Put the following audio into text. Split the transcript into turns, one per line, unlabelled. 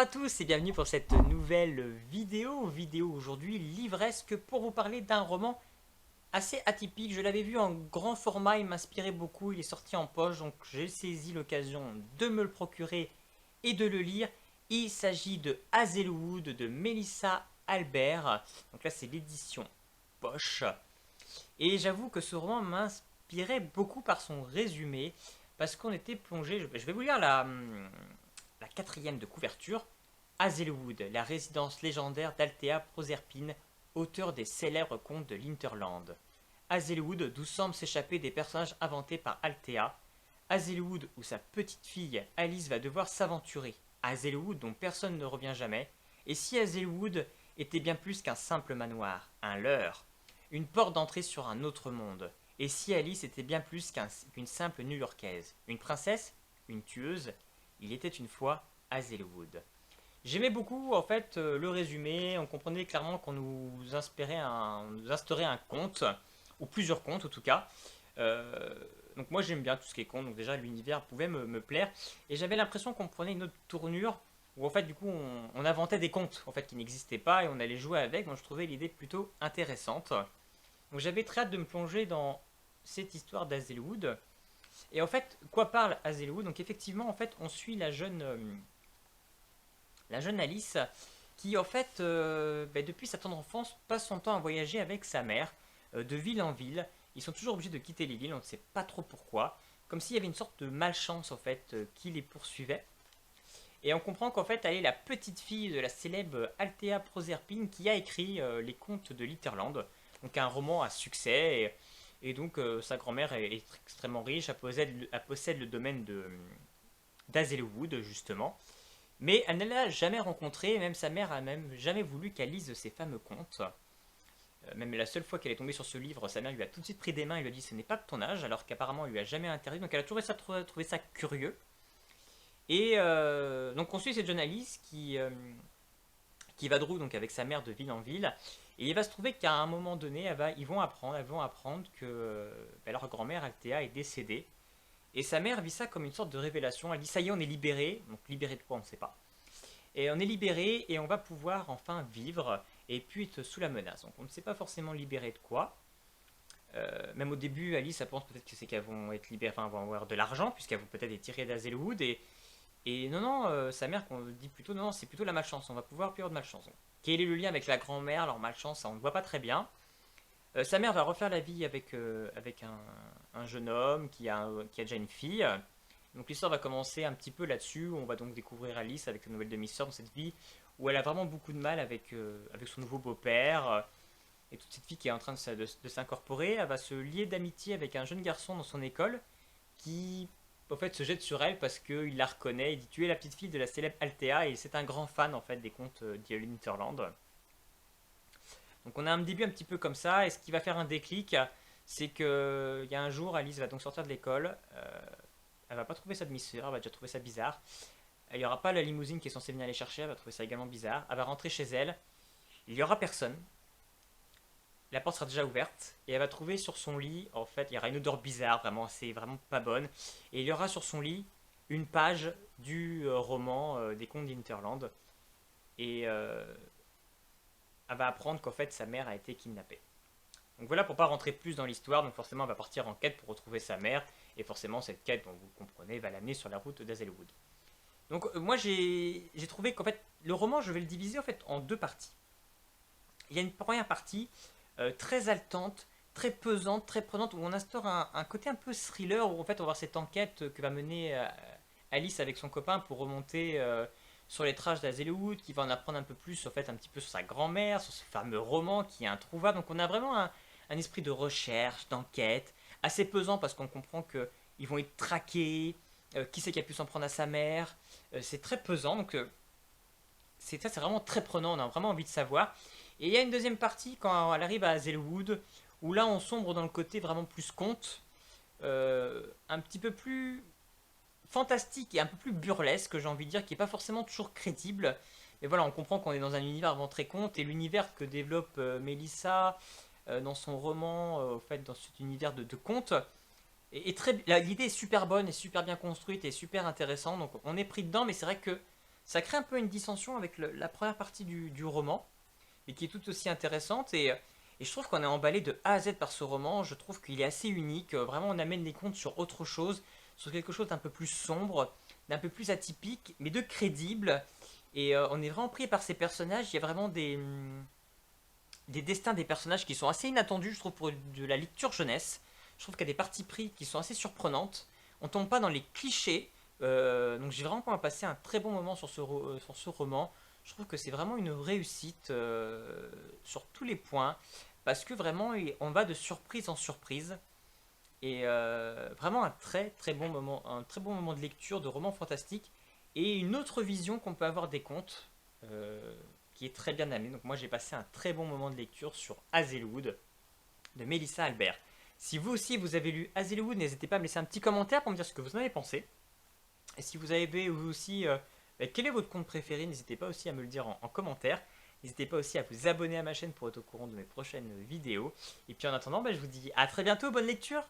à tous et bienvenue pour cette nouvelle vidéo aujourd'hui livresque pour vous parler d'un roman assez atypique. Je l'avais vu en grand format, il m'inspirait beaucoup, il est sorti en poche donc j'ai saisi l'occasion de me le procurer et de le lire. Il s'agit de Hazelwood de Melissa Albert, donc là c'est l'édition poche et j'avoue que ce roman m'inspirait beaucoup par son résumé parce qu'on était plongé, je vais vous lire la quatrième de couverture. Hazelwood, la résidence légendaire d'Althea Proserpine, auteur des célèbres contes de l'Hinterland. Hazelwood, d'où semblent s'échapper des personnages inventés par Althea. Hazelwood, où sa petite fille Alice va devoir s'aventurer. Hazelwood, dont personne ne revient jamais. Et si Hazelwood était bien plus qu'un simple manoir, un leurre, une porte d'entrée sur un autre monde. Et si Alice était bien plus qu'une simple New-Yorkaise, une princesse, une tueuse, il était une fois Hazelwood. J'aimais beaucoup en fait le résumé, on comprenait clairement qu'on nous instaurait un conte, ou plusieurs contes en tout cas. Euh, donc moi j'aime bien tout ce qui est conte, donc déjà l'univers pouvait me plaire. Et j'avais l'impression qu'on prenait une autre tournure, où en fait du coup on inventait des contes en fait qui n'existaient pas et on allait jouer avec. Moi je trouvais l'idée plutôt intéressante. Donc j'avais très hâte de me plonger dans cette histoire d'Hazelwood. Et en fait, quoi parle Hazelwood? Donc effectivement, en fait, on suit la jeune Alice qui, en fait, depuis sa tendre enfance, passe son temps à voyager avec sa mère, de ville en ville. Ils sont toujours obligés de quitter les villes, on ne sait pas trop pourquoi. Comme s'il y avait une sorte de malchance, en fait, qui les poursuivait. Et on comprend qu'en fait, elle est la petite fille de la célèbre Althea Proserpine qui a écrit les contes de l'Hinterland. Donc un roman à succès. Et donc sa grand-mère est extrêmement riche, elle possède le domaine d'Hazelwood, justement. Mais elle ne l'a jamais rencontré, même sa mère a même jamais voulu qu'elle lise ces fameux contes. Même la seule fois qu'elle est tombée sur ce livre, sa mère lui a tout de suite pris des mains et lui a dit ce n'est pas de ton âge, alors qu'apparemment elle lui a jamais interdit. Donc elle a trouvé ça curieux. Et donc on suit cette jeune Alice qui va donc avec sa mère de ville en ville. Et il va se trouver qu'à un moment donné, elles vont apprendre que leur grand-mère Althea est décédée. Et sa mère vit ça comme une sorte de révélation. Elle dit ça y est, on est libéré. Donc libéré de quoi, on ne sait pas. Et on est libéré et on va pouvoir enfin vivre et puis être sous la menace. Donc on ne sait pas forcément libéré de quoi. Même au début, Alice, elle pense peut-être que c'est qu'elles vont être libérées, enfin, elles vont avoir de l'argent, puisqu'elles vont peut-être être tirées d'Hazelwood. Et non, non, sa mère qu'on dit plutôt, non, non, c'est plutôt la malchance. On va pouvoir plus avoir de malchance. Donc, quel est le lien avec la grand-mère, leur malchance, ça, on ne voit pas très bien. Sa mère va refaire la vie avec un jeune homme qui a déjà une fille. Donc l'histoire va commencer un petit peu là-dessus. On va donc découvrir Alice avec sa nouvelle demi-sœur dans cette vie où elle a vraiment beaucoup de mal avec son nouveau beau-père. Et toute cette fille qui est en train de s'incorporer. Elle va se lier d'amitié avec un jeune garçon dans son école qui en fait se jette sur elle parce qu'il la reconnaît. Il dit tu es la petite fille de la célèbre Althea et c'est un grand fan en fait des contes d'Hinterland. Donc on a un début un petit peu comme ça, et ce qui va faire un déclic, c'est que il y a un jour, Alice va donc sortir de l'école, elle va pas trouver sa demi-sœur, elle va déjà trouver ça bizarre. Il n'y aura pas la limousine qui est censée venir les chercher, elle va trouver ça également bizarre. Elle va rentrer chez elle, il n'y aura personne, la porte sera déjà ouverte, et elle va trouver sur son lit, en fait, il y aura une odeur bizarre, vraiment, c'est vraiment pas bonne, et il y aura sur son lit une page du roman des contes d'Hinterland, et elle va apprendre qu'en fait sa mère a été kidnappée. Donc voilà pour pas rentrer plus dans l'histoire, donc forcément elle va partir en quête pour retrouver sa mère, et forcément cette quête, donc vous comprenez, va l'amener sur la route d'Hazelwood. Donc moi j'ai trouvé qu'en fait le roman je vais le diviser en fait en deux parties. Il y a une première partie très haletante, très pesante, très prenante, où on instaure un côté un peu thriller, où en fait on va voir cette enquête que va mener Alice avec son copain pour remonter sur les traces d'Hazelwood, qui va en apprendre un peu plus en fait un petit peu sur sa grand-mère, sur ce fameux roman qui est introuvable. Donc on a vraiment un esprit de recherche, d'enquête, assez pesant parce qu'on comprend qu'ils vont être traqués, qui c'est qui a pu s'en prendre à sa mère. C'est très pesant, donc c'est vraiment très prenant, on a vraiment envie de savoir. Et il y a une deuxième partie quand elle arrive à Hazelwood, où là on sombre dans le côté vraiment plus conte, un petit peu plus fantastique et un peu plus burlesque, j'ai envie de dire, qui n'est pas forcément toujours crédible. Mais voilà, on comprend qu'on est dans un univers vraiment très conte, et l'univers que développe Melissa dans son roman, au fait, dans cet univers de conte, l'idée est super bonne et super bien construite et super intéressante, donc on est pris dedans, mais c'est vrai que Ça crée un peu une dissension avec la première partie du roman, mais qui est tout aussi intéressante. Et je trouve qu'on est emballé de A à Z par ce roman. Je trouve qu'il est assez unique. Vraiment, on amène les contes sur autre chose, sur quelque chose d'un peu plus sombre, d'un peu plus atypique, mais de crédible. Et on est vraiment pris par ces personnages. Il y a vraiment des destins des personnages qui sont assez inattendus, je trouve, pour de la lecture jeunesse. Je trouve qu'il y a des parties pris qui sont assez surprenantes. On tombe pas dans les clichés. Donc j'ai vraiment passé un très bon moment sur ce roman. Je trouve que c'est vraiment une réussite sur tous les points. Parce que vraiment, on va de surprise en surprise. Et vraiment un très bon moment de lecture, de roman fantastique. Et une autre vision qu'on peut avoir des contes. Qui est très bien amené. Donc moi j'ai passé un très bon moment de lecture sur Hazelwood de Mélissa Albert. Si vous aussi vous avez lu Hazelwood, n'hésitez pas à me laisser un petit commentaire pour me dire ce que vous en avez pensé. Et si vous avez vous aussi quel est votre conte préféré, n'hésitez pas aussi à me le dire en commentaire. N'hésitez pas aussi à vous abonner à ma chaîne pour être au courant de mes prochaines vidéos. Et puis en attendant, je vous dis à très bientôt, bonne lecture.